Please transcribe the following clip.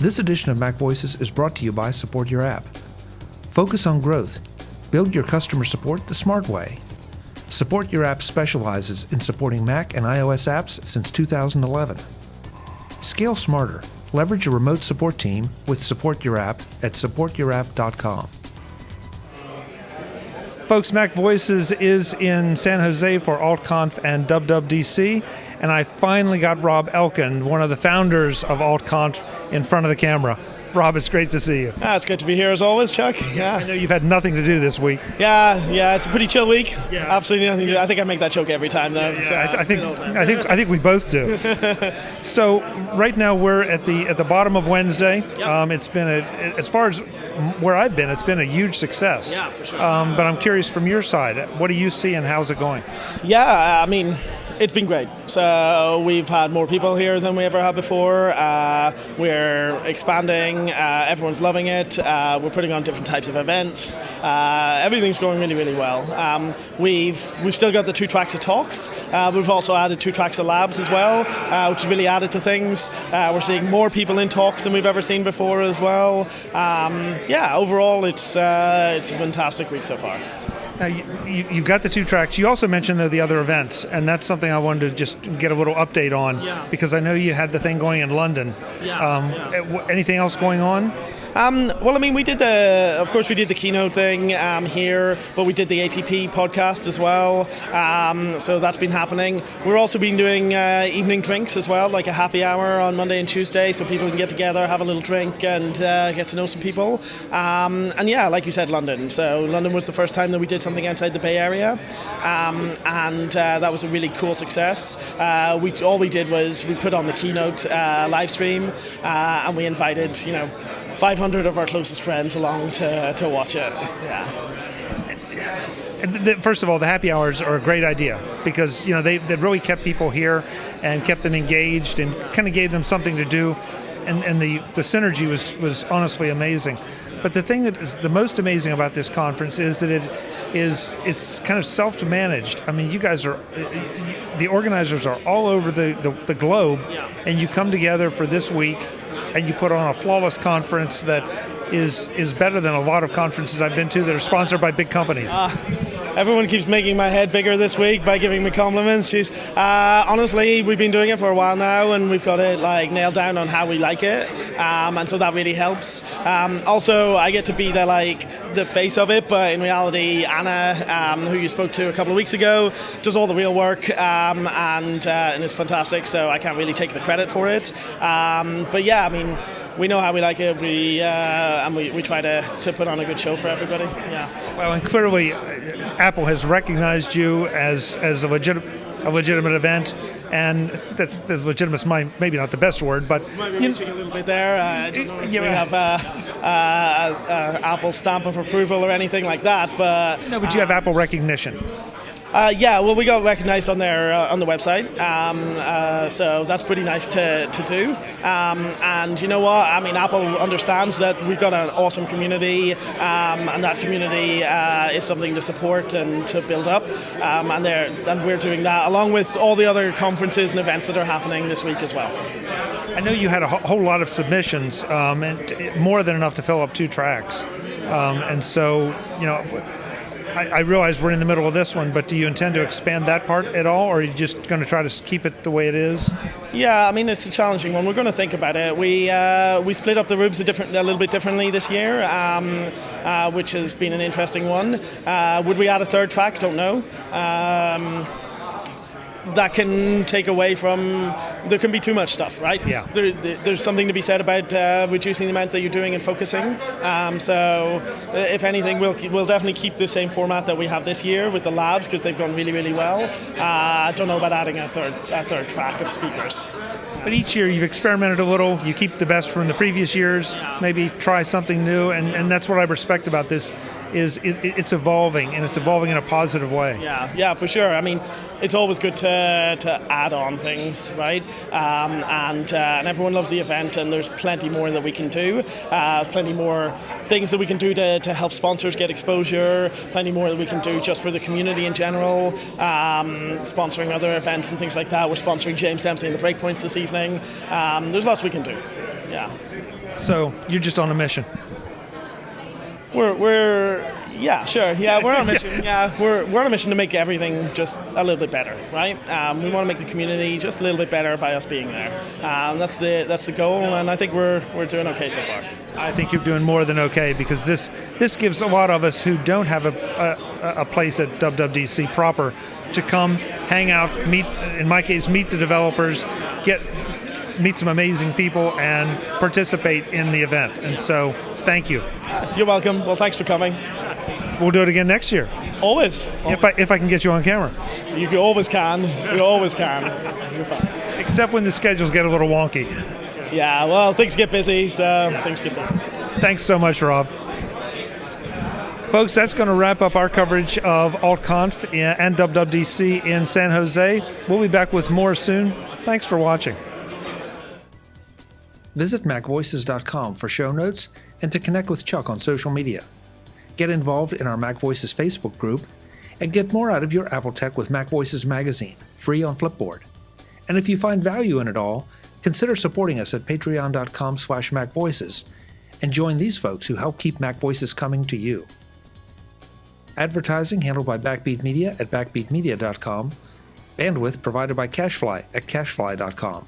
This edition of MacVoices is brought to you by SupportYourApp. Focus on growth. Build your customer support the smart way. SupportYourApp specializes in supporting Mac and iOS apps since 2011. Scale smarter. Leverage a remote support team with SupportYourApp at SupportYourApp.com. Folks, MacVoices is in San Jose for AltConf and WWDC, and I finally got Rob Elkin, one of the founders of AltConf, in front of the camera. Rob, it's great to see you. It's good to be here as always, Chuck. Yeah. I know you've had nothing to do this week. Yeah, it's a pretty chill week. Yeah. Absolutely nothing to do. I think I make that joke every time, though. Yeah, So I think we both do. So right now we're at the bottom of Wednesday. Yep. It's been as far as where I've been, it's been a huge success. Yeah, for sure. But I'm curious from your side, what do you see and how's it going? Yeah, I mean, it's been great. So we've had more people here than we ever had before. We're expanding. Everyone's loving it. We're putting on different types of events. Everything's going really, really well. We've still got the 2 tracks of talks. We've also added 2 tracks of labs as well, which really added to things. We're seeing more people in talks than we've ever seen before as well. Overall, it's a fantastic week so far. Now, you've got the 2 tracks. You also mentioned the other events, and that's something I wanted to just get a little update on, because I know you had the thing going in London. Anything else going on? Well, I mean, we did the keynote thing here, but we did the ATP podcast as well. So that's been happening. We're also been doing evening drinks as well, like a happy hour on Monday and Tuesday, so people can get together, have a little drink, and get to know some people. And yeah, like you said, London. So London was the first time that we did something outside the Bay Area, and that was a really cool success. All we did was we put on the keynote live stream, and we invited 500 of our closest friends along to watch it. Yeah. First of all, the happy hours are a great idea because they really kept people here and kept them engaged and kind of gave them something to do, and the synergy was honestly amazing. But the thing that is the most amazing about this conference is that it's kind of self-managed. I mean, you guys the organizers are all over the globe, and you come together for this week. And you put on a flawless conference that is better than a lot of conferences I've been to that are sponsored by big companies. Everyone keeps making my head bigger this week by giving me compliments. Jeez. Honestly, we've been doing it for a while now, and we've got it nailed down on how we like it, and so that really helps. Also, I get to be the face of it, but in reality, Anna, who you spoke to a couple of weeks ago, does all the real work, and it's fantastic. So I can't really take the credit for it. But yeah, I mean, we know how we like it. We try to put on a good show for everybody. Yeah. Well, and clearly, Apple has recognized you as a legitimate event, and that's legitimate. Maybe not the best word, but might be reaching a little bit there. I don't know if we have Apple stamp of approval or anything like that, but no. But you have Apple recognition. Well, we got recognized on their on the website, so that's pretty nice to do. And you know what? I mean, Apple understands that we've got an awesome community, and that community is something to support and to build up. And we're doing that along with all the other conferences and events that are happening this week as well. I know you had a whole lot of submissions, and more than enough to fill up 2 tracks, and so I realize we're in the middle of this one, but do you intend to expand that part at all, or are you just going to try to keep it the way it is? Yeah, I mean, it's a challenging one. We're going to think about it. We split up the rooms a little bit differently this year, which has been an interesting one. Would we add a 3rd track? Don't know. That can take away from, there can be too much stuff, right? Yeah. There's something to be said about reducing the amount that you're doing and focusing. So if anything, we'll definitely keep the same format that we have this year with the labs, because they've gone really, really well. I don't know about adding a third track of speakers. But each year you've experimented a little, you keep the best from the previous years, maybe try something new, and that's what I respect about this, is it's evolving, and it's evolving in a positive way. Yeah, for sure. I mean, it's always good to add on things, right? And everyone loves the event, and there's plenty more that we can do, plenty more things that we can do to help sponsors get exposure, plenty more that we can do just for the community in general, sponsoring other events and things like that. We're sponsoring James Dempsey and the Breakpoints this evening. There's lots we can do. Yeah. So you're just on a mission. Yeah, sure. Yeah, we're on a mission. Yeah, we're on a mission to make everything just a little bit better, right? We want to make the community just a little bit better by us being there. That's the goal, and I think we're doing okay so far. I think you're doing more than okay, because this gives a lot of us who don't have a place at WWDC proper to come, hang out, meet. In my case, meet the developers, meet some amazing people, and participate in the event. And so, thank you. You're welcome. Well, thanks for coming. We'll do it again next year. Always. If I can get you on camera. You always can. You always can. You're fine. Except when the schedules get a little wonky. Yeah, well, things get busy, so things get busy. Thanks so much, Rob. Folks, that's going to wrap up our coverage of AltConf and WWDC in San Jose. We'll be back with more soon. Thanks for watching. Visit MacVoices.com for show notes and to connect with Chuck on social media. Get involved in our MacVoices Facebook group and get more out of your Apple tech with MacVoices magazine, free on Flipboard. And if you find value in it all, consider supporting us at patreon.com/MacVoices and join these folks who help keep MacVoices coming to you. Advertising handled by Backbeat Media at backbeatmedia.com. Bandwidth provided by CashFly at cashfly.com.